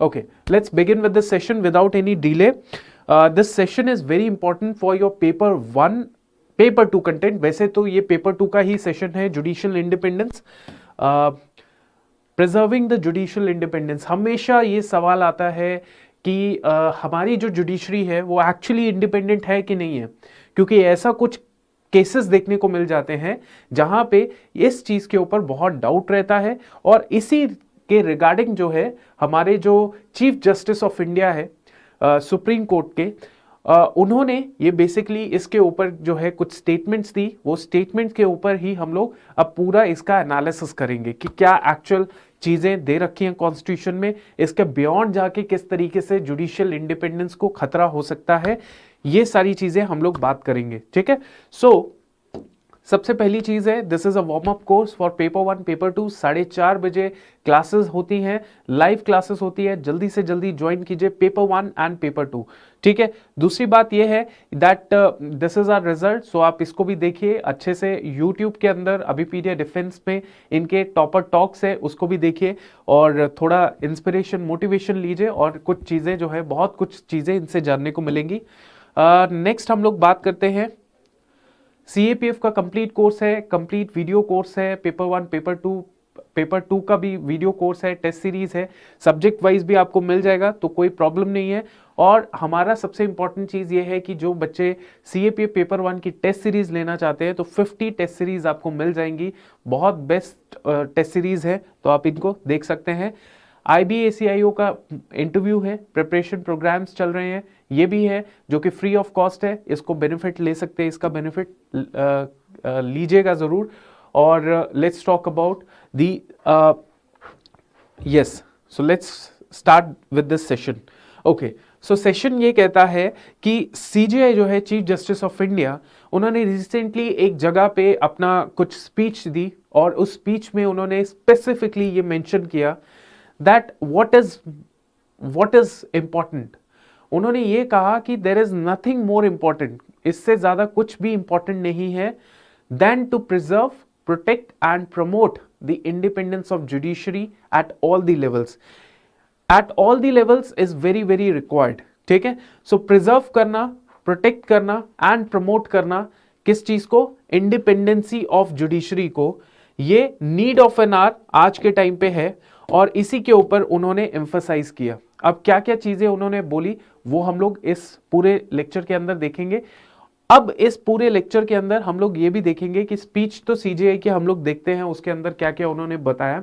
Okay, let's begin with this session without any delay. This session is very important for your paper 1, paper 2 content. वैसे तो ये paper 2 का ही session है, judicial independence. Preserving the judicial independence. हमेशा ये सवाल आता है कि हमारी जो जुडिशरी है वो एक्चुअली इंडिपेंडेंट है कि नहीं है, क्योंकि ऐसा कुछ केसेस देखने को मिल जाते हैं जहां पे इस चीज के ऊपर बहुत डाउट रहता है। और इसी के रिगार्डिंग जो है हमारे जो चीफ जस्टिस ऑफ इंडिया है सुप्रीम कोर्ट के, उन्होंने ये बेसिकली इसके ऊपर जो है कुछ स्टेटमेंट्स दी। वो स्टेटमेंट के ऊपर ही हम लोग अब पूरा इसका एनालिसिस करेंगे कि क्या एक्चुअल चीजें दे रखी हैं कॉन्स्टिट्यूशन में, इसके बियॉन्ड जाके किस तरीके से जुडिशियल इंडिपेंडेंस को खतरा हो सकता है, ये सारी चीजें हम लोग बात करेंगे। ठीक है, सो सबसे पहली चीज है, this is a warm up course for paper 1 paper 2। 4:30 बजे क्लासेस होती हैं, लाइव क्लासेस होती है, जल्दी से जल्दी ज्वाइन कीजिए पेपर 1 एंड पेपर 2। ठीक है, दूसरी बात यह है that this is our result, so आप इसको भी देखिए अच्छे से। यूट्यूब के अंदर अभिपीडिया डिफेंस में इनके टॉपर टॉक्स है, उसको भी देखिए और थोड़ा इंस्पिरेशन मोटिवेशन लीजिए, और कुछ चीजें जो है बहुत कुछ चीजें इनसे जानने को मिलेंगी। नेक्स्ट हम लोग बात करते हैं, CAPF का कंप्लीट कोर्स है, कंप्लीट वीडियो कोर्स है, पेपर 1 पेपर 2 का भी वीडियो कोर्स है, टेस्ट सीरीज है, सब्जेक्ट वाइज भी आपको मिल जाएगा, तो कोई प्रॉब्लम नहीं है। और हमारा सबसे इंपॉर्टेंट चीज ये है कि जो बच्चे CAPF पेपर 1 की टेस्ट सीरीज लेना चाहते हैं तो 50 टेस्ट सीरीज आपको मिल जाएंगी, बहुत बेस्ट टेस्ट सीरीज है, तो आप इनको देख सकते हैं। IBACIO का इंटरव्यू है, प्रिपरेशन प्रोग्राम्स चल रहे हैं, ये भी है जो कि फ्री ऑफ कॉस्ट है, इसको बेनिफिट ले सकते हैं, इसका बेनिफिट लीजिएगा जरूर। और let's talk about the yes, so let's start with this session. Okay, so session ये कहता है कि CJI जो है चीफ जस्टिस ऑफ इंडिया, उन्होंने रिसेंटली एक जगह पे अपना कुछ स्पीच दी, और उस स्पीच में उन्होंने स्पेसिफिकली ये मेंशन किया दैट व्हाट इज इंपॉर्टेंट। उन्होंने ये कहा कि there is nothing more important, इससे ज्यादा कुछ भी इंपॉर्टेंट नहीं है, than to preserve, protect and promote the independence of judiciary at all the levels. At all the levels is very very required. ठीक है, सो प्रिजर्व करना, प्रोटेक्ट करना एंड प्रमोट करना किस चीज को, इंडिपेंडेंसी ऑफ जुडिशरी को, ये नीड ऑफ एन आवर आज के टाइम पे है, और इसी के ऊपर उन्होंने एम्फसाइज किया। अब क्या क्या चीजें उन्होंने बोली वो हम लोग इस पूरे लेक्चर के अंदर देखेंगे। अब इस पूरे लेक्चर के अंदर हम लोग ये भी देखेंगे कि स्पीच तो CJI की हम लोग देखते हैं, उसके अंदर क्या क्या उन्होंने बताया।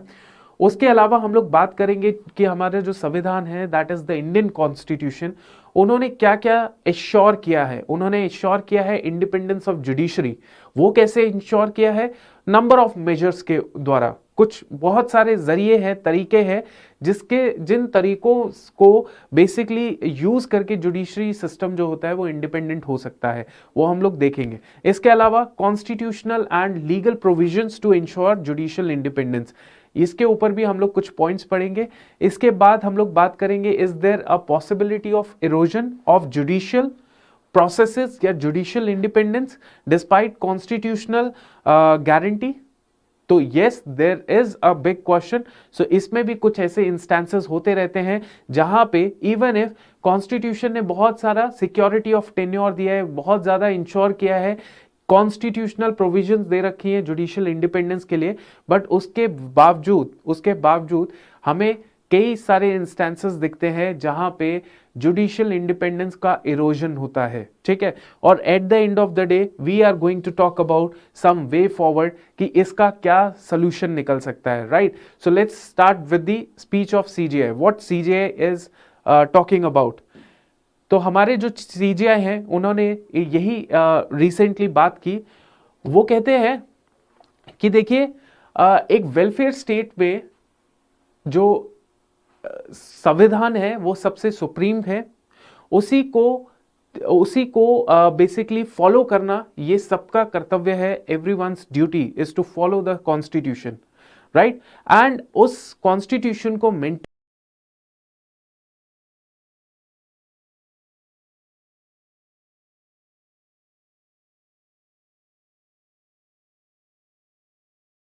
उसके अलावा हम लोग बात करेंगे कि हमारे जो संविधान है, that is the Indian constitution, उन्होंने क्या क्या इंश्योर किया है। उन्होंने इंश्योर किया है इंडिपेंडेंस ऑफ जुडिशरी, वो कैसे इंश्योर किया है, नंबर ऑफ मेजर्स के द्वारा। कुछ बहुत सारे जरिए हैं, तरीके हैं, जिन तरीकों को बेसिकली यूज करके जुडिशरी सिस्टम जो होता है वो इंडिपेंडेंट हो सकता है, वो हम लोग देखेंगे। इसके अलावा constitutional and legal provisions to ensure judicial independence, इसके ऊपर भी हम लोग कुछ पॉइंट्स पढ़ेंगे। इसके बाद हम लोग बात करेंगे, is there a possibility of erosion of judicial processes या judicial independence despite constitutional guarantee. तो yes, there is a big question. So इसमें भी कुछ ऐसे इंस्टेंसेस होते रहते हैं जहां पे इवन इफ कॉन्स्टिट्यूशन ने बहुत सारा सिक्योरिटी ऑफ टेन्योर दिया है, बहुत ज्यादा इंश्योर किया है, कॉन्स्टिट्यूशनल प्रोविजंस दे रखी है जुडिशियल इंडिपेंडेंस के लिए, बट उसके बावजूद हमें कई सारे इंस्टेंसेस दिखते हैं जहां पे जुडिशियल इंडिपेंडेंस का इरोजन होता है। ठीक है, और at the end of the day we are going to talk about some way forward कि इसका क्या सोल्यूशन निकल सकता है। Right, so let's start with the speech of CJI, what CJI is talking about. तो हमारे जो CJI हैं उन्होंने यही रिसेंटली बात की। वो कहते हैं कि देखिए, एक वेलफेयर स्टेट में जो संविधान है वो सबसे सुप्रीम है, उसी को बेसिकली फॉलो करना ये सबका कर्तव्य है। Everyone's duty is to follow the constitution, right, and उस कॉन्स्टिट्यूशन को मेंटेन